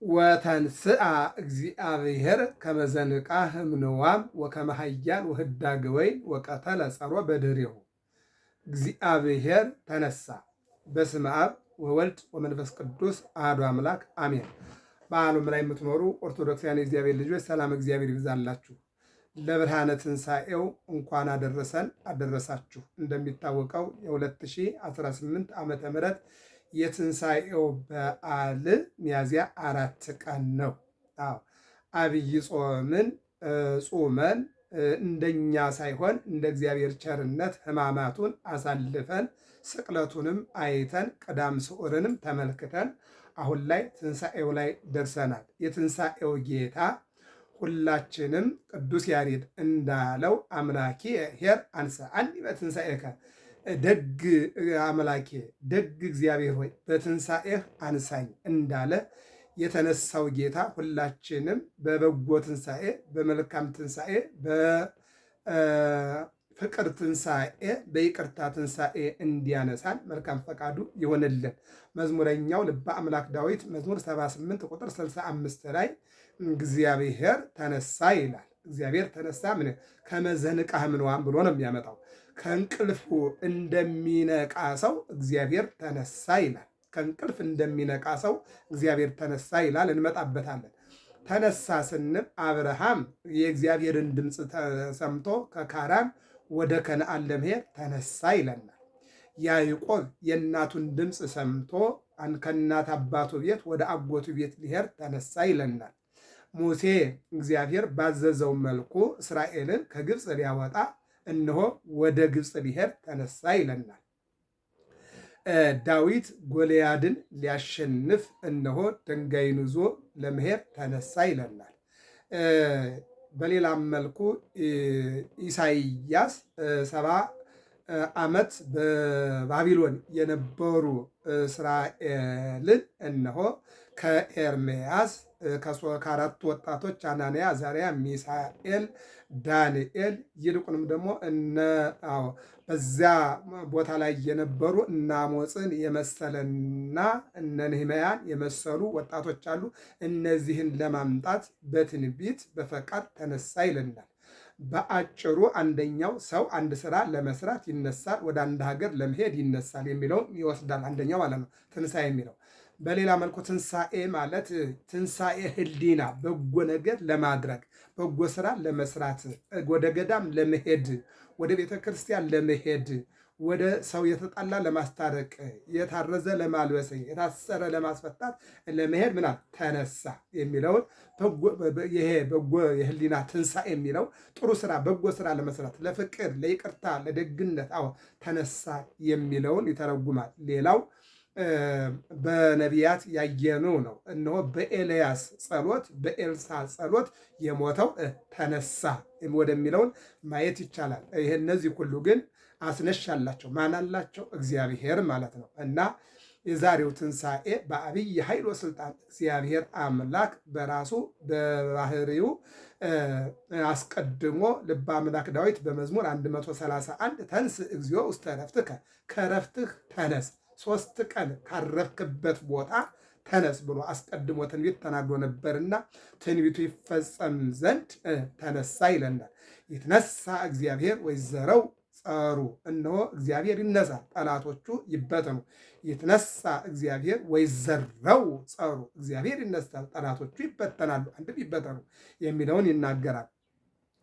ወተንስአ እግዚአብሔር ከመዘንቃ ህምንዋም ወከመሃያን ወህዳግ ወይን ወቀተለ ጸሮ በድሬሁ። እግዚአብሔር ተነሳ። በስመ አብ ወወልድ ወመንፈስ ቅዱስ አሐዱ አምላክ አሜን። በዓለም ላይ የምትኖሩ ኦርቶዶክሳውያን የእግዚአብሔር ልጆች ሰላም እግዚአብሔር ይብዛላችሁ። ለብርሃነ ትንሣኤው እንኳን አደረሰን አደረሳችሁ። እንደሚታወቀው የ2018 ዓመተ ምህረት የትንሣኤው በዓል ሚያዝያ 4 ቀን ነው። አብይ ጾምን ጾመን እንደኛ ሳይሆን እንደ እግዚአብሔር ቸርነት ሕማማቱን አሳልፈን ስቅለቱንም አይተን ቅዳም ስዑርንም ተመልክተን አሁን ላይ ትንሣኤው ላይ ደርሰናል። የትንሣኤው ጌታ ሁላችንም ቅዱስ ያሬድ እንዳለው አምላኬ ኄር አንሥአኒ በትንሣኤከ፣ ደግ አምላኬ ደግ እግዚአብሔር ሆይ በትንሣኤህ አንሳኝ እንዳለ የተነሳው ጌታ ሁላችንም በበጎ ትንሣኤ፣ በመልካም ትንሣኤ፣ በፍቅር ትንሣኤ፣ በይቅርታ ትንሣኤ እንዲያነሳን መልካም ፈቃዱ ይሆንልን። መዝሙረኛው ልበ አምላክ ዳዊት መዝሙር 78 ቁጥር 65 ላይ እግዚአብሔር ተነሳ ይላል። እግዚአብሔር ተነሳ ምን ከመዘንቃ ምንዋም ብሎ ነው የሚያመጣው። ከእንቅልፉ እንደሚነቃ ሰው እግዚአብሔር ተነሳ ይላል። ከእንቅልፍ እንደሚነቃ ሰው እግዚአብሔር ተነሳ ይላል። እንመጣበታለን። ተነሳ ስንል አብርሃም የእግዚአብሔርን ድምፅ ሰምቶ ከካራን ወደ ከነዓን ለመሄድ ተነሳ ይለናል። ያዕቆብ የእናቱን ድምፅ ሰምቶ ከእናት አባቱ ቤት ወደ አጎቱ ቤት ሊሄድ ተነሳ ይለናል። ሙሴ እግዚአብሔር ባዘዘው መልኩ እስራኤልን ከግብፅ ሊያወጣ እነሆ ወደ ግብፅ ሊሄድ ተነሳ ይለናል። ዳዊት ጎልያድን ሊያሸንፍ እነሆ ድንጋይን ይዞ ለመሄድ ተነሳ ይለናል። በሌላም መልኩ ኢሳይያስ 70 ዓመት በባቢሎን የነበሩ እስራኤልን እነሆ ከኤርምያስ ከአራቱ ወጣቶች አናንያ፣ አዛርያ፣ ሚሳኤል፣ ዳንኤል ይልቁንም ደግሞ በዚያ ቦታ ላይ የነበሩ እነ አሞጽን የመሰለና እነ ነህምያን የመሰሉ ወጣቶች አሉ። እነዚህን ለማምጣት በትንቢት በፈቃድ ተነሳ ይለናል። በአጭሩ አንደኛው ሰው አንድ ስራ ለመስራት ይነሳል፣ ወደ አንድ ሀገር ለመሄድ ይነሳል የሚለውን ይወስዳል። አንደኛው ማለት ነው ትንሣኤ የሚለው። በሌላ መልኩ ትንሣኤ ማለት ትንሣኤ ህሊና፣ በጎ ነገር ለማድረግ በጎ ስራ ለመስራት፣ ወደ ገዳም ለመሄድ፣ ወደ ቤተ ክርስቲያን ለመሄድ፣ ወደ ሰው የተጣላ ለማስታረቅ፣ የታረዘ ለማልበስ፣ የታሰረ ለማስፈታት ለመሄድ ምናል ተነሳ የሚለውን ይሄ በጎ የህሊና ትንሣኤ የሚለው ጥሩ ስራ በጎ ስራ ለመስራት፣ ለፍቅር፣ ለይቅርታ፣ ለደግነት ተነሳ የሚለውን ይተረጉማል። ሌላው በነቢያት ያየነው ነው። እነሆ በኤልያስ ጸሎት፣ በኤልሳ ጸሎት የሞተው ተነሳ ወደሚለውን ማየት ይቻላል። ይሄ እነዚህ ሁሉ ግን አስነሻላቸው ማን አላቸው? እግዚአብሔር ማለት ነው። እና የዛሬው ትንሣኤ በአብይ ኃይል ወስልጣን እግዚአብሔር አምላክ በራሱ በባህሪው አስቀድሞ ልበ አምላክ ዳዊት በመዝሙር 131 ተንስ እግዚኦ ውስተ ዕረፍትከ፣ ከዕረፍትህ ተነስ፣ 3 ቀን ካረፍክበት ቦታ ተነስ ብሎ አስቀድሞ ትንቢት ተናግሮ ነበርና ትንቢቱ ይፈጸም ዘንድ ተነሳ ይለናል። ይትነሳ እግዚአብሔር ወይዘረው ጸሩ፣ እነሆ እግዚአብሔር ይነሳ ጠላቶቹ ይበተኑ። ይትነሳ እግዚአብሔር ወይዘረው ጸሩ፣ እግዚአብሔር ይነሳል ጠላቶቹ ይበተናሉ፣ አንድም ይበተኑ የሚለውን ይናገራል።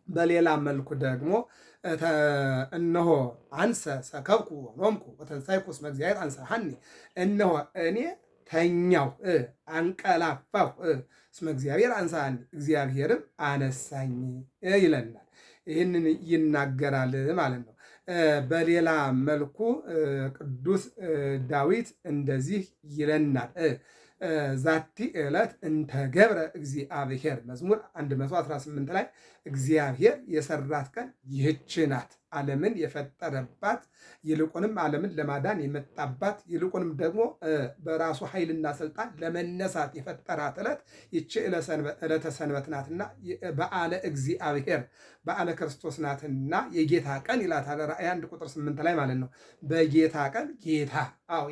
በሌላ መልኩ ደግሞ እነሆ አንሰ ሰከብኩ ኖምኩ ወተንሳይኩ እስመ እግዚአብሔር አንሰሐኒ፣ እነሆ እኔ ተኛው አንቀላፋሁ እስመ እግዚአብሔር አንሰሐኒ፣ እግዚአብሔርም አነሳኝ ይለናል። ይህንን ይናገራል ማለት ነው። በሌላ መልኩ ቅዱስ ዳዊት እንደዚህ ይለናል። ዛቲ ዕለት እንተ ገብረ እግዚአብሔር መዝሙር 118 ላይ እግዚአብሔር የሰራት ቀን ይህች ናት። ዓለምን የፈጠረባት ይልቁንም ዓለምን ለማዳን የመጣባት ይልቁንም ደግሞ በራሱ ኃይልና ስልጣን ለመነሳት የፈጠራት ዕለት ይቺ ዕለተ ሰንበት ናትና በዓለ እግዚአብሔር በዓለ ክርስቶስ ናትና የጌታ ቀን ይላታል ራእይ 1 ቁጥር 8 ላይ ማለት ነው። በጌታ ቀን ጌታ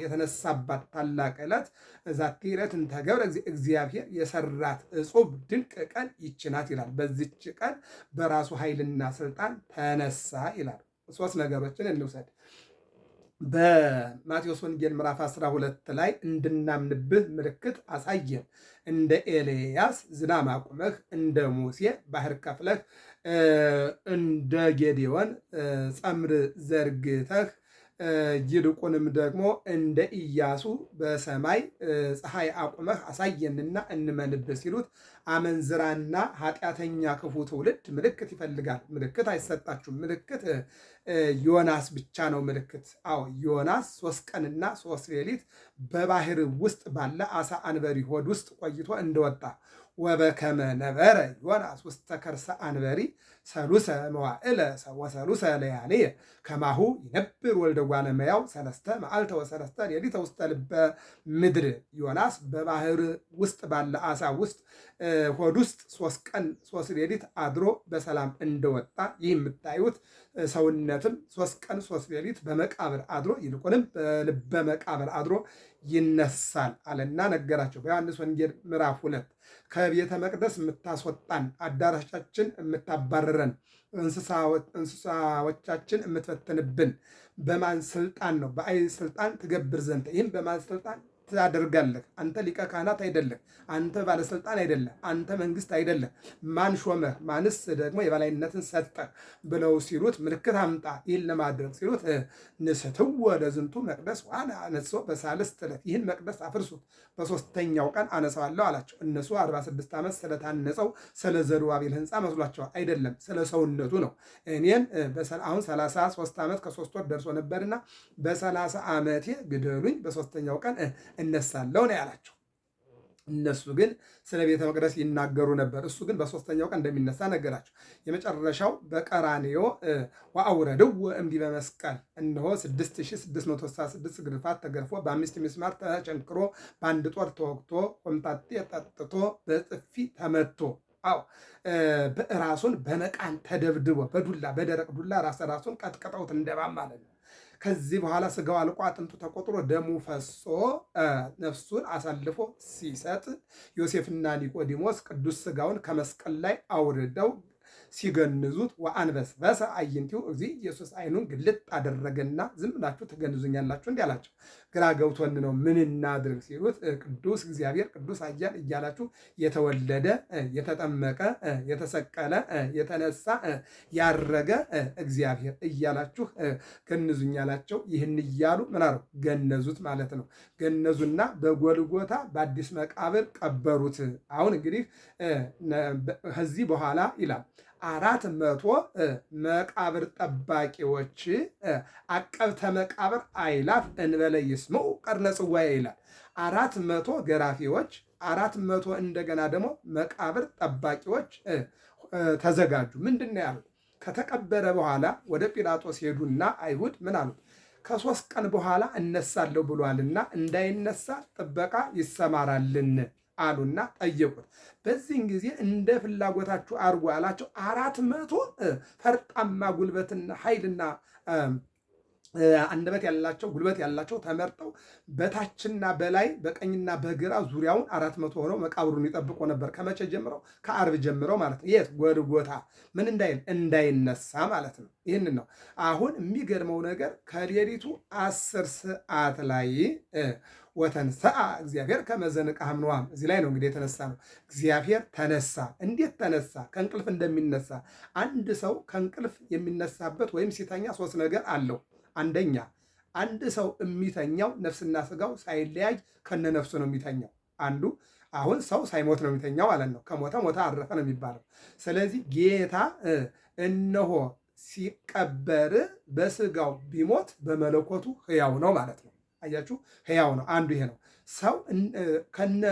የተነሳባት ታላቅ ዕለት ዛቲ ዕለት እንተ ገብረ እግዚአብሔር የሰራት እጹብ ድንቅ ቀን ይች ናት ይላል። በዚች ቀን በራሱ ኃይልና ስልጣን ተነሳ ይላል። ሶስት ነገሮችን እንውሰድ። በማቴዎስ ወንጌል ምዕራፍ 12 ላይ እንድናምንብህ ምልክት አሳየን፣ እንደ ኤልያስ ዝናብ አቁመህ፣ እንደ ሙሴ ባህር ከፍለህ፣ እንደ ጌዴዎን ጸምር ዘርግተህ ይልቁንም ደግሞ እንደ ኢያሱ በሰማይ ፀሐይ አቁመህ አሳየንና እንመንብህ ሲሉት አመንዝራና ኃጢአተኛ ክፉ ትውልድ ምልክት ይፈልጋል። ምልክት አይሰጣችሁም። ምልክት ዮናስ ብቻ ነው ምልክት። ዮናስ 3 ቀንና 3 ሌሊት በባህር ውስጥ ባለ አሳ አንበሪ ሆድ ውስጥ ቆይቶ እንደወጣ ወበከመ ነበረ ዮናስ ውስተ ከርሰ አንበሪ ሰሉሰ መዋዕለ ወሰሉሰ ለያልየ ከማሁ ይነብር ወልደ እጓለ እመሕያው 3 መዓልተ ወ3 ሌሊተ ውስተ ልበ ምድር። ዮናስ በባህር ውስጥ ባለ አሳ ውስጥ ሆድ ውስጥ 3 ቀን 3 ሌሊት አድሮ በሰላም እንደወጣ ይህ የምታዩት ሰውነትም 3 ቀን 3 ሌሊት በመቃብር አድሮ ይልቁንም በልበ መቃብር አድሮ ይነሳል አለና ነገራቸው። በዮሐንስ ወንጌል ምዕራፍ 2 ከቤተ መቅደስ የምታስወጣን አዳራሻችን የምታባረረን እንስሳዎቻችን የምትፈትንብን በማን ስልጣን ነው? በአይ ስልጣን ትገብር ዘንድ ይህም በማን ስልጣን ታደርጋለህ? አንተ ሊቀ ካህናት አይደለህ፣ አንተ ባለስልጣን አይደለህ፣ አንተ መንግስት አይደለህ። ማን ሾመህ? ማንስ ደግሞ የበላይነትን ሰጠህ? ብለው ሲሉት ምልክት አምጣ ይህን ለማድረግ ሲሉት ንስትው ወደ ዝንቱ መቅደስ ዋና አነሶ በሳልስት ዕለት ይህን መቅደስ አፍርሱት በሶስተኛው ቀን አነሳዋለሁ አላቸው። እነሱ 46 ዓመት ስለታነጸው ስለ ዘሩባቤል ህንፃ መስሏቸዋል። አይደለም፣ ስለ ሰውነቱ ነው። እኔን አሁን 33 ዓመት ከ3 ወር ደርሶ ነበርና በ30 ዓመቴ ግደሉኝ በሶስተኛው ቀን እነሳለሁ ነው ያላቸው። እነሱ ግን ስለ ቤተ መቅደስ ይናገሩ ነበር። እሱ ግን በሶስተኛው ቀን እንደሚነሳ ነገራቸው። የመጨረሻው በቀራንዮ ወአውረድዎ እምዲበ መስቀል እነሆ 6666 ግርፋት ተገርፎ በ5 ምስማር ተቸንክሮ በአንድ ጦር ተወግቶ ቆምጣጤ ጠጥቶ በጥፊ ተመቶ ራሱን በመቃን ተደብድቦ በዱላ በደረቅ ዱላ ራሱን ቀጥቅጠውት እንደባም ማለት ነው። ከዚህ በኋላ ስጋው አልቆ አጥንቱ ተቆጥሮ ደሙ ፈሶ ነፍሱን አሳልፎ ሲሰጥ ዮሴፍና ኒቆዲሞስ ቅዱስ ስጋውን ከመስቀል ላይ አውርደው ሲገንዙት ወአንበስበሰ አዕይንቲሁ እግዚእ ኢየሱስ አይኑን ግልጥ አደረገና ዝም ብላችሁ ትገንዙኛላችሁ እንዲህ አላቸው። ግራ ገብቶን ነው ምን እናድርግ ሲሉት ቅዱስ እግዚአብሔር ቅዱስ ኃያል እያላችሁ የተወለደ የተጠመቀ የተሰቀለ የተነሳ ያረገ እግዚአብሔር እያላችሁ ገንዙኛላቸው። ይህን እያሉ ምን አለው? ገነዙት ማለት ነው። ገነዙና በጎልጎታ በአዲስ መቃብር ቀበሩት። አሁን እንግዲህ ከዚህ በኋላ ይላል 400 መቃብር ጠባቂዎች አቀብተ መቃብር አይላፍ እንበለ ይስምዑ ቀርነ ጽዋዬ ይላል። 400 ገራፊዎች 400 እንደገና ደግሞ መቃብር ጠባቂዎች ተዘጋጁ። ምንድን ነው ያሉት? ከተቀበረ በኋላ ወደ ጲላጦስ ሄዱና አይሁድ ምን አሉት? ከ3 ቀን በኋላ እነሳለሁ ብሏልና እንዳይነሳ ጥበቃ ይሰማራልን አሉና ጠየቁት። በዚህን ጊዜ እንደ ፍላጎታችሁ አድርጎ አላቸው። 400 ፈርጣማ ጉልበትና ኃይልና አንደበት ያላቸው ጉልበት ያላቸው ተመርጠው በታችና በላይ በቀኝና በግራ ዙሪያውን 400 ሆነው መቃብሩን ይጠብቁ ነበር። ከመቼ ጀምረው? ከአርብ ጀምረው ማለት ነው። የት? ጎልጎታ ምን እንዳይነሳ ማለት ነው። ይህን ነው አሁን የሚገርመው ነገር ከሌሊቱ 10 ሰዓት ላይ ወተንሰአ እግዚአብሔር ከመዘንቃ ምንዋም እዚህ ላይ ነው እንግዲህ የተነሳ ነው። እግዚአብሔር ተነሳ። እንዴት ተነሳ? ከእንቅልፍ እንደሚነሳ አንድ ሰው ከእንቅልፍ የሚነሳበት ወይም ሲተኛ 3 ነገር አለው። አንደኛ አንድ ሰው የሚተኛው ነፍስና ስጋው ሳይለያይ ከነነፍሱ ነው የሚተኛው። አንዱ አሁን ሰው ሳይሞት ነው የሚተኛው ማለት ነው። ከሞተ ሞተ አረፈ ነው የሚባለው። ስለዚህ ጌታ እነሆ ሲቀበር በስጋው ቢሞት በመለኮቱ ሕያው ነው ማለት ነው። አያችሁ፣ ሕያው ነው። አንዱ ይሄ ነው። ሰው ከነ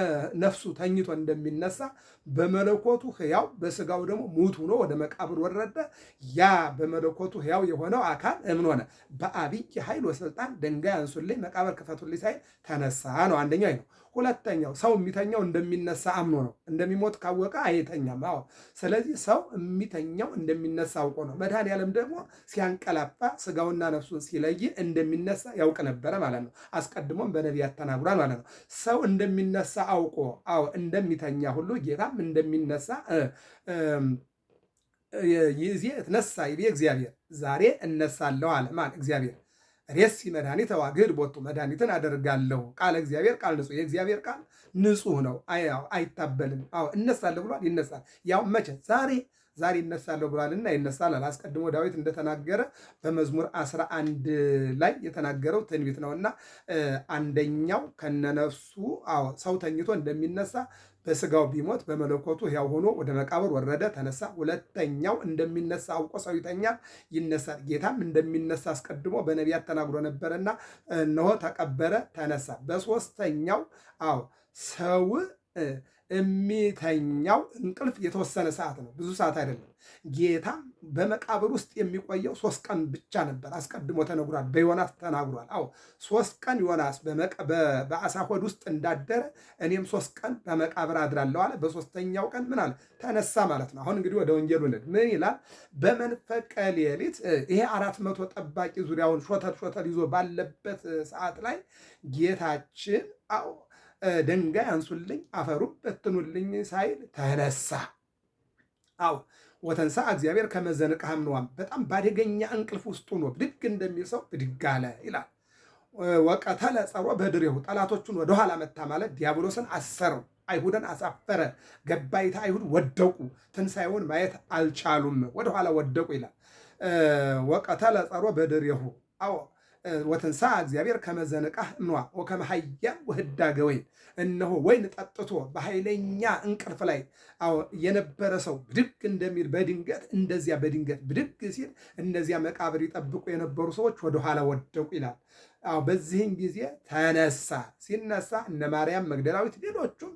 ነፍሱ ተኝቶ እንደሚነሳ በመለኮቱ ሕያው በስጋው ደግሞ ሙት ሆኖ ወደ መቃብር ወረደ። ያ በመለኮቱ ሕያው የሆነው አካል እምን ሆነ? በአብይ ኃይል ወስልጣን ድንጋይ አንሱልኝ መቃብር ክፈቱልኝ ሳይል ተነሳ ነው። አንደኛው ነው። ሁለተኛው ሰው የሚተኛው እንደሚነሳ አምኖ ነው። እንደሚሞት ካወቀ አይተኛም። አዎ። ስለዚህ ሰው የሚተኛው እንደሚነሳ አውቆ ነው። መድኃኔዓለም ደግሞ ሲያንቀላፋ ስጋውና ነፍሱን ሲለይ እንደሚነሳ ያውቅ ነበረ ማለት ነው። አስቀድሞም በነቢያት ተናግሯል ማለት ነው። ሰው እንደሚነሳ አውቆ አዎ እንደሚተኛ ሁሉ ጌታም እንደሚነሳ ይዜ እትነሣ ይቤ እግዚአብሔር፣ ዛሬ እነሳለሁ አለ ማን? እግዚአብሔር። ሬሲ መድኃኒት ተዋግድ ቦቱ፣ መድኃኒትን አደርጋለሁ። ቃለ እግዚአብሔር ቃል ንጹሕ፣ የእግዚአብሔር ቃል ንጹሕ ነው፣ አይታበልም። አዎ እነሳለሁ ብሏል፣ ይነሳል። ያው መቼ? ዛሬ ይነሳለሁ ብሏልና ይነሳል። አስቀድሞ ዳዊት እንደተናገረ በመዝሙር 11 ላይ የተናገረው ትንቢት ነውና አንደኛው ከነነፍሱ አዎ ሰው ተኝቶ እንደሚነሳ በስጋው ቢሞት በመለኮቱ ሕያው ሆኖ ወደ መቃብር ወረደ፣ ተነሳ። ሁለተኛው እንደሚነሳ አውቆ ሰው ይተኛል፣ ይነሳል። ጌታም እንደሚነሳ አስቀድሞ በነቢያት ተናግሮ ነበረና እነሆ ተቀበረ፣ ተነሳ። በሶስተኛው አዎ ሰው የሚተኛው እንቅልፍ የተወሰነ ሰዓት ነው፣ ብዙ ሰዓት አይደለም። ጌታም በመቃብር ውስጥ የሚቆየው 3 ቀን ብቻ ነበር። አስቀድሞ ተነግሯል፣ በዮናስ ተናግሯል። አዎ 3 ቀን ዮናስ በአሳ ሆድ ውስጥ እንዳደረ እኔም 3 ቀን በመቃብር አድራለሁ አለ። በሶስተኛው ቀን ምን አለ? ተነሳ ማለት ነው። አሁን እንግዲህ ወደ ወንጌሉ ምን ይላል? በመንፈቀ ሌሊት ይሄ 400 ጠባቂ ዙሪያውን ሾተል ይዞ ባለበት ሰዓት ላይ ጌታችን አዎ ድንጋይ አንሱልኝ አፈሩን በትኑልኝ ሳይል ተነሳ። አዎ ወተንሳ እግዚአብሔር ከመዘንቅሃም ነዋም፣ በጣም ባደገኛ እንቅልፍ ውስጡ ነው ብድግ እንደሚል ሰው ብድግ አለ ይላል። ወቀተለ ጸሮ በድሬሁ፣ ጠላቶቹን ወደኋላ መታ ማለት ዲያብሎስን አሰረው፣ አይሁድን አሳፈረ። ገባይታ አይሁድ ወደቁ፣ ትንሣኤውን ማየት አልቻሉም፣ ወደኋላ ወደቁ ይላል። ወቀተለ ጸሮ በድሬሁ አዎ ወተንሳ እግዚአብሔር ከመዘንቃህ እምኗ ወከመሃያም ወህዳገ ወይን፣ እነሆ ወይን ጠጥቶ በኃይለኛ እንቅልፍ ላይ የነበረ ሰው ብድግ እንደሚል በድንገት እንደዚያ በድንገት ብድግ ሲል እነዚያ መቃብር ይጠብቁ የነበሩ ሰዎች ወደኋላ ወደቁ ይላል። በዚህን ጊዜ ተነሳ። ሲነሳ እነ ማርያም መግደላዊት ሌሎቹም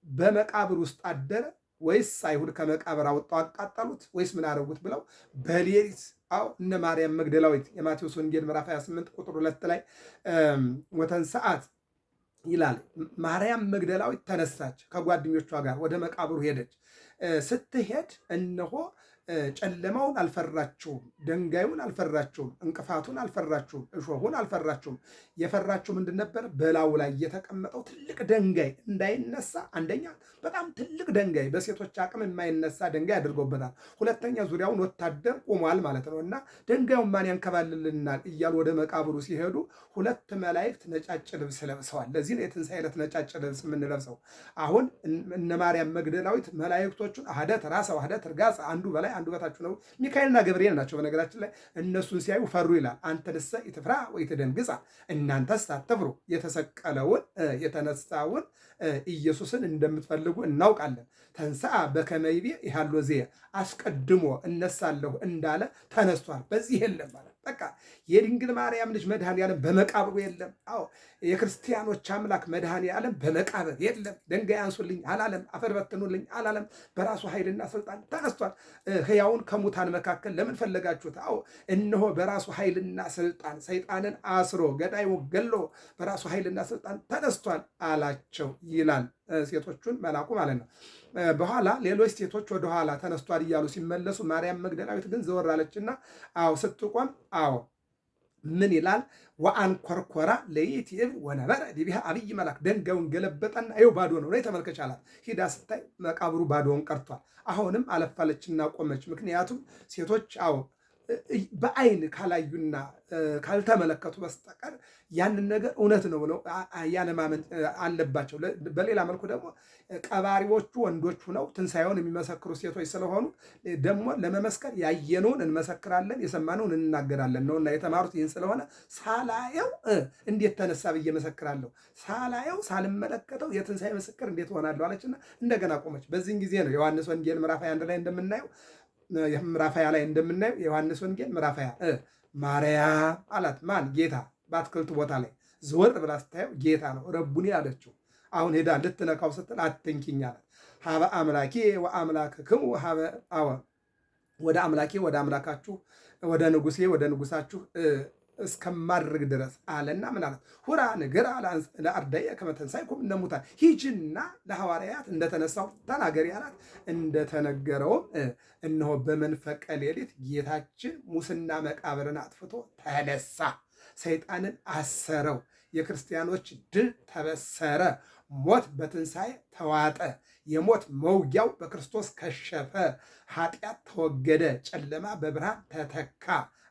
በመቃብር ውስጥ አደረ ወይስ አይሁድ ከመቃብር አወጣው አቃጠሉት ወይስ ምን አደረጉት ብለው በሌሊት እነ ማርያም መግደላዊት የማቴዎስ ወንጌል ምዕራፍ 28 ቁጥር 2 ላይ ወተንሰዓት ይላል። ማርያም መግደላዊት ተነሳች፣ ከጓደኞቿ ጋር ወደ መቃብሩ ሄደች። ስትሄድ እነሆ ጨለማውን አልፈራችሁም፣ ድንጋዩን አልፈራችሁም፣ እንቅፋቱን አልፈራችሁም፣ እሾሁን አልፈራችሁም። የፈራችሁ ምንድን ነበር? በላዩ ላይ የተቀመጠው ትልቅ ድንጋይ እንዳይነሳ፣ አንደኛ በጣም ትልቅ ድንጋይ በሴቶች አቅም የማይነሳ ድንጋይ አድርጎበታል። ሁለተኛ ዙሪያውን ወታደር ቆሟል ማለት ነው። እና ድንጋዩን ማን ያንከባልልናል እያሉ ወደ መቃብሩ ሲሄዱ 2 መላእክት ነጫጭ ልብስ ለብሰዋል። ለዚህ ነው የትንሣኤ ዕለት ነጫጭ ልብስ የምንለብሰው። አሁን እነ ማርያም መግደላዊት መላእክቶቹን አህደት ራሰ አህደት ርጋጸ፣ አንዱ በላይ አንዱ በታችሁ ነው። ሚካኤልና ገብርኤል ናቸው። በነገራችን ላይ እነሱን ሲያዩ ፈሩ ይላል። አንተንሰ ኢትፍራ ወኢትደንግጻ፣ እናንተስ አትፍሩ፣ የተሰቀለውን የተነሳውን ኢየሱስን እንደምትፈልጉ እናውቃለን። ተንሥአ በከመ ይቤ ይሃሎ ዘየ፣ አስቀድሞ እነሳለሁ እንዳለ ተነስቷል። በዚህ የለም ማለት በቃ የድንግል ማርያም ልጅ መድኃኔዓለም በመቃብሩ የለም። አዎ የክርስቲያኖች አምላክ መድኃኔዓለም በመቃብር የለም። ድንጋይ አንሱልኝ አላለም፣ አፈር በትኑልኝ አላለም። በራሱ ኃይልና ስልጣን ተነስቷል። ሕያውን ከሙታን መካከል ለምን ፈለጋችሁት? አዎ እነሆ በራሱ ኃይልና ስልጣን ሰይጣንን አስሮ ገዳይ ገሎ በራሱ ኃይልና ስልጣን ተነስቷል አላቸው ይላል። ሴቶቹን መላኩ ማለት ነው። በኋላ ሌሎች ሴቶች ወደኋላ ተነስቷል እያሉ ሲመለሱ ማርያም መግደላዊት ግን ዘወር አለችና አዎ ስትቆም አዎ ምን ይላል? ወአንኰርኰራ ለይእቲብ ወነበረ ዲቢሃ አብይ መልአክ፣ ደንጋዩን ገለበጠና ይኸው ባዶ ነው ተመልከች አላት። ሂዳ ስታይ መቃብሩ ባዶውን ቀርቷል። አሁንም አለፋለችና ቆመች። ምክንያቱም ሴቶች አዎ በአይን ካላዩና ካልተመለከቱ በስተቀር ያንን ነገር እውነት ነው ብለው ያለማመን አለባቸው። በሌላ መልኩ ደግሞ ቀባሪዎቹ ወንዶች ሁነው ትንሣኤውን የሚመሰክሩ ሴቶች ስለሆኑ ደግሞ ለመመስከር ያየነውን እንመሰክራለን፣ የሰማነውን እንናገራለን ነውና የተማሩት ይህን ስለሆነ ሳላየው እንዴት ተነሳ ብዬ መሰክራለሁ፣ ሳላየው ሳልመለከተው የትንሣኤ ምስክር እንዴት ሆናለሁ አለችና እንደገና ቆመች። በዚህን ጊዜ ነው ዮሐንስ ወንጌል ምዕራፍ 21 ላይ እንደምናየው ምዕራፍ 20 ላይ እንደምናየው የዮሐንስ ወንጌል ምዕራፍ 20 ማርያም አላት። ማን? ጌታ በአትክልቱ ቦታ ላይ ዘወር ብላ ስታየው ጌታ ነው ረቡኒ አለችው። አሁን ሄዳ ልትነካው ስትል አትንኪኝ አላት። ሀበ አምላኬ ወአምላክክሙ ሀበ አወ ወደ አምላኬ ወደ አምላካችሁ ወደ ንጉሴ ወደ ንጉሳችሁ እስከማድረግ ድረስ አለና ምን አላት? ሁራ ንገር ለአርዳኢ ከመ ተንሣእኩሙ እሙታን፣ ሂጂና ለሐዋርያት እንደተነሳው ተናገሪ አላት። እንደተነገረውም እነሆ በመንፈቀ ሌሊት ጌታችን ሙስና መቃብርን አጥፍቶ ተነሳ። ሰይጣንን አሰረው። የክርስቲያኖች ድል ተበሰረ። ሞት በትንሣኤ ተዋጠ። የሞት መውጊያው በክርስቶስ ከሸፈ። ኃጢአት ተወገደ። ጨለማ በብርሃን ተተካ።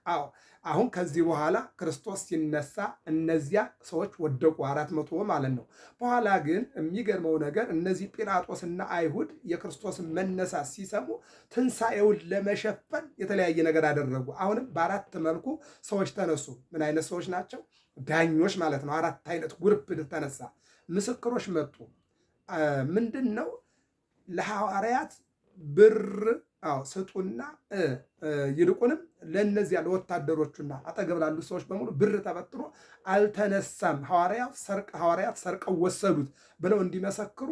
አዎ አሁን ከዚህ በኋላ ክርስቶስ ሲነሳ እነዚያ ሰዎች ወደቁ፣ 400 ማለት ነው። በኋላ ግን የሚገርመው ነገር እነዚህ ጲላጦስና አይሁድ የክርስቶስን መነሳት ሲሰሙ ትንሣኤውን ለመሸፈን የተለያየ ነገር አደረጉ። አሁንም በአራት መልኩ ሰዎች ተነሱ። ምን አይነት ሰዎች ናቸው? ዳኞች ማለት ነው። 4 አይነት ግሩፕ ተነሳ። ምስክሮች መጡ። ምንድን ነው? ለሐዋርያት ብር ስጡና ይልቁንም ለእነዚያ ለወታደሮቹና አጠገብ ላሉ ሰዎች በሙሉ ብር ተበትሮ አልተነሳም፣ ሐዋርያት ሰርቀው ወሰዱት ብለው እንዲመሰክሩ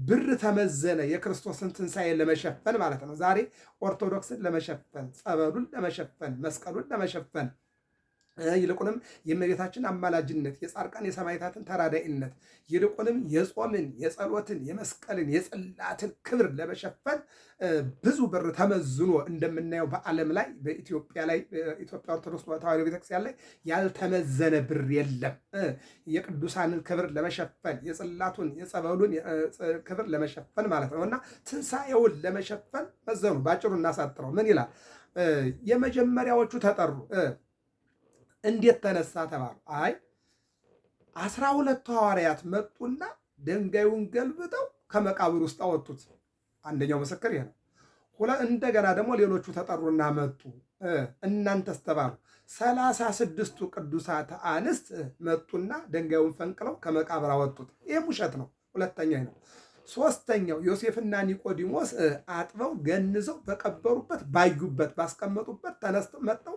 ብር ተመዘነ። የክርስቶስን ትንሣኤ ለመሸፈን ማለት ነው። ዛሬ ኦርቶዶክስን ለመሸፈን፣ ጸበሉን ለመሸፈን፣ መስቀሉን ለመሸፈን ይልቁንም የእመቤታችን አማላጅነት፣ የጻድቃን የሰማዕታትን ተራዳኢነት፣ ይልቁንም የጾምን፣ የጸሎትን፣ የመስቀልን፣ የጽላትን ክብር ለመሸፈን ብዙ ብር ተመዝኖ እንደምናየው በዓለም ላይ በኢትዮጵያ ኦርቶዶክስ ተዋሕዶ ቤተክርስቲያን ላይ ያልተመዘነ ብር የለም። የቅዱሳንን ክብር ለመሸፈን፣ የጽላቱን፣ የጸበሉን ክብር ለመሸፈን ማለት ነው እና ትንሣኤውን ለመሸፈን መዘኑ። ባጭሩ እናሳጥረው። ምን ይላል? የመጀመሪያዎቹ ተጠሩ። እንዴት ተነሳ ተባሉ። 12 ሐዋርያት መጡና ድንጋዩን ገልብጠው ከመቃብር ውስጥ አወጡት። አንደኛው ምስክር ይሄ ነው። እንደገና ደግሞ ሌሎቹ ተጠሩና መጡ። እናንተስ ተባሉ። 36ቱ ቅዱሳት አንስት መጡና ድንጋዩን ፈንቅለው ከመቃብር አወጡት። ይህም ውሸት ነው። ሁለተኛ ነው። ሶስተኛው ዮሴፍና ኒቆዲሞስ አጥበው ገንዘው በቀበሩበት ባዩበት ባስቀመጡበት ተነስተው መጥተው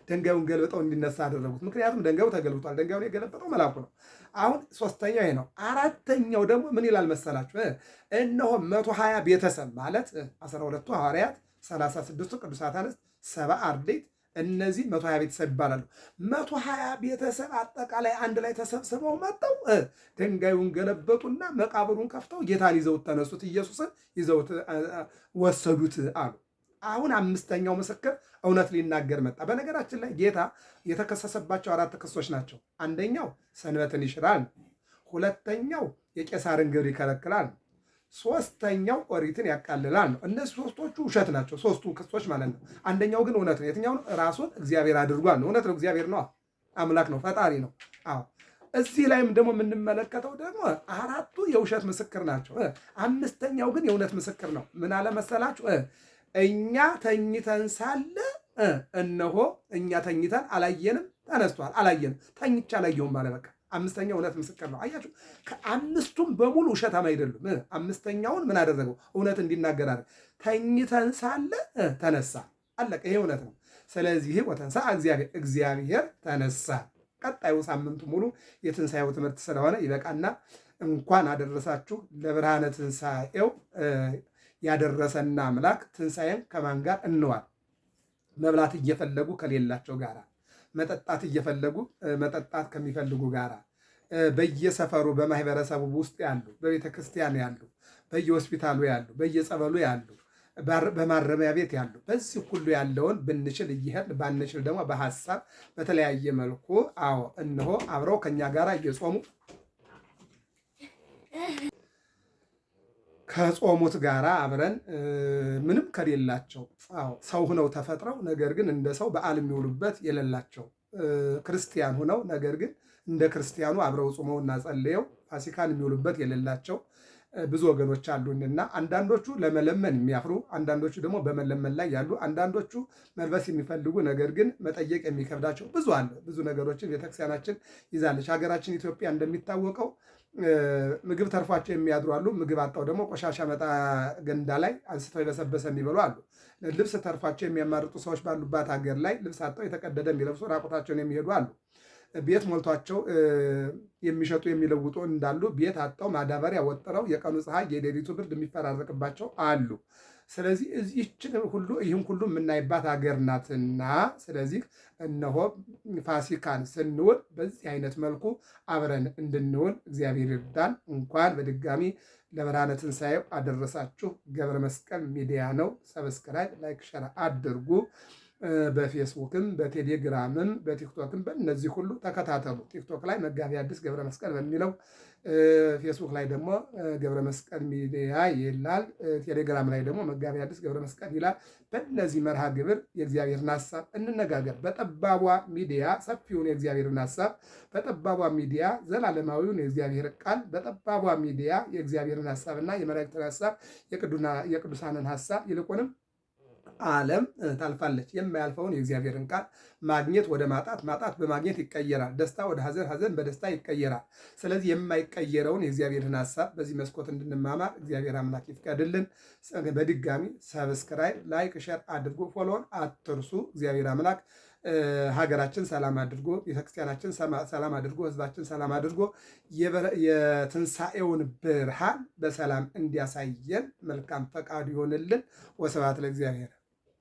ድንጋዩን ገልብጠው እንዲነሳ አደረጉት። ምክንያቱም ድንጋዩ ተገልብጧል። ድንጋዩን የገለበጠው መልአኩ ነው። አሁን ሶስተኛው ይሄ ነው። አራተኛው ደግሞ ምን ይላል መሰላችሁ? እነሆ 120 ቤተሰብ ማለት 12ቱ ሐዋርያት፣ 36ቱ ቅዱሳት አንስት፣ 70 አርድእት እነዚህ 120 ቤተሰብ ይባላሉ። 120 ቤተሰብ አጠቃላይ አንድ ላይ ተሰብስበው መጥተው ድንጋዩን ገለበጡና መቃብሩን ከፍተው ጌታን ይዘውት ተነሱት። ኢየሱስን ይዘውት ወሰዱት አሉ። አሁን አምስተኛው ምስክር እውነት ሊናገር መጣ። በነገራችን ላይ ጌታ የተከሰሰባቸው 4 ክሶች ናቸው። አንደኛው ሰንበትን ይሽራል፣ ሁለተኛው የቄሳርን ግብር ይከለክላል፣ ሶስተኛው ኦሪትን ያቃልላል ነው። እነዚህ ሶስቶቹ ውሸት ናቸው፣ ሶስቱ ክሶች ማለት ነው። አንደኛው ግን እውነት ነው። የትኛው ነው? ራሱን እግዚአብሔር አድርጓል ነው። እውነት ነው። እግዚአብሔር ነው፣ አምላክ ነው፣ ፈጣሪ ነው። አዎ እዚህ ላይም ደግሞ የምንመለከተው ደግሞ 4ቱ የውሸት ምስክር ናቸው። አምስተኛው ግን የእውነት ምስክር ነው። ምን አለ መሰላችሁ? እኛ ተኝተን ሳለ እነሆ እኛ ተኝተን አላየንም፣ ተነስቷል፣ አላየንም፣ ተኝቼ አላየሁም አለ። በቃ አምስተኛው እውነት ምስክር ነው። አያችሁ፣ ከአምስቱም በሙሉ ውሸታም አይደሉም። አምስተኛውን ምን አደረገው? እውነት እንዲናገር አለ። ተኝተን ሳለ ተነሳ፣ አለቀ። ይሄ እውነት ነው። ስለዚህ ወተንሥአ እግዚአብሔር ተነሳ። ቀጣዩ ሳምንቱ ሙሉ የትንሣኤው ትምህርት ስለሆነ ይበቃና እንኳን አደረሳችሁ ለብርሃነ ትንሣኤው። ያደረሰና አምላክ ትንሣኤን ከማን ጋር እንዋል? መብላት እየፈለጉ ከሌላቸው ጋራ፣ መጠጣት እየፈለጉ መጠጣት ከሚፈልጉ ጋራ፣ በየሰፈሩ በማህበረሰቡ ውስጥ ያሉ፣ በቤተ ክርስቲያን ያሉ፣ በየሆስፒታሉ ያሉ፣ በየጸበሉ ያሉ፣ በማረሚያ ቤት ያሉ፣ በዚህ ሁሉ ያለውን ብንችል እየሄድን ባንችል ደግሞ በሐሳብ በተለያየ መልኩ እነሆ አብረው ከኛ ጋር እየጾሙ ከጾሙት ጋራ አብረን ምንም ከሌላቸው ሰው ሁነው ተፈጥረው ነገር ግን እንደ ሰው በዓል የሚውሉበት የሌላቸው ክርስቲያን ሁነው ነገር ግን እንደ ክርስቲያኑ አብረው ጾመውና ጸልየው ፋሲካን የሚውሉበት የሌላቸው ብዙ ወገኖች አሉንና አንዳንዶቹ ለመለመን የሚያፍሩ፣ አንዳንዶቹ ደግሞ በመለመን ላይ ያሉ፣ አንዳንዶቹ መልበስ የሚፈልጉ ነገር ግን መጠየቅ የሚከብዳቸው ብዙ አለ። ብዙ ነገሮችን ቤተክርስቲያናችን ይዛለች። ሀገራችን ኢትዮጵያ እንደሚታወቀው ምግብ ተርፏቸው የሚያድሩ አሉ። ምግብ አጣው ደግሞ ቆሻሻ መጣ ገንዳ ላይ አንስተው የበሰበሰ የሚበሉ አሉ። ልብስ ተርፏቸው የሚያማርጡ ሰዎች ባሉባት ሀገር ላይ ልብስ አጣው የተቀደደ የሚለብሱ ራቁታቸውን የሚሄዱ አሉ። ቤት ሞልቷቸው የሚሸጡ የሚለውጡ እንዳሉ ቤት አጣው ማዳበሪያ ወጥረው የቀኑ ፀሐይ የሌሊቱ ብርድ የሚፈራረቅባቸው አሉ። ስለዚህ ይህን ሁሉ የምናይባት ሀገር ናትና፣ ስለዚህ እነሆ ፋሲካን ስንውል በዚህ አይነት መልኩ አብረን እንድንውል እግዚአብሔር ይርዳን። እንኳን በድጋሚ ለብርሃነ ትንሣኤው አደረሳችሁ። ገብረ መስቀል ሚዲያ ነው። ሰብስክራይብ፣ ላይክ፣ ሸር አድርጉ። በፌስቡክም በቴሌግራምም በቲክቶክም በእነዚህ ሁሉ ተከታተሉ። ቲክቶክ ላይ መጋቢ አዲስ ገብረ መስቀል በሚለው፣ ፌስቡክ ላይ ደግሞ ገብረ መስቀል ሚዲያ ይላል። ቴሌግራም ላይ ደግሞ መጋቢ አዲስ ገብረ መስቀል ይላል። በእነዚህ መርሃ ግብር የእግዚአብሔርን ሀሳብ እንነጋገር። በጠባቧ ሚዲያ ሰፊውን የእግዚአብሔርን ሀሳብ፣ በጠባቧ ሚዲያ ዘላለማዊውን የእግዚአብሔር ቃል፣ በጠባቧ ሚዲያ የእግዚአብሔርን ሀሳብና የመላእክትን ሀሳብ የቅዱሳንን ሀሳብ ይልቁንም ዓለም ታልፋለች። የማያልፈውን የእግዚአብሔርን ቃል ማግኘት ወደ ማጣት፣ ማጣት በማግኘት ይቀየራል። ደስታ ወደ ሐዘን፣ ሐዘን በደስታ ይቀየራል። ስለዚህ የማይቀየረውን የእግዚአብሔርን ሀሳብ በዚህ መስኮት እንድንማማር እግዚአብሔር አምላክ ይፍቀድልን። በድጋሚ ሰብስክራይብ፣ ላይክ፣ ሸር አድርጎ ፎሎውን አትርሱ። እግዚአብሔር አምላክ ሀገራችን ሰላም አድርጎ፣ ቤተክርስቲያናችን ሰላም አድርጎ፣ ህዝባችን ሰላም አድርጎ የትንሣኤውን ብርሃን በሰላም እንዲያሳየን መልካም ፈቃዱ ይሆንልን። ወስብሐት ለእግዚአብሔር።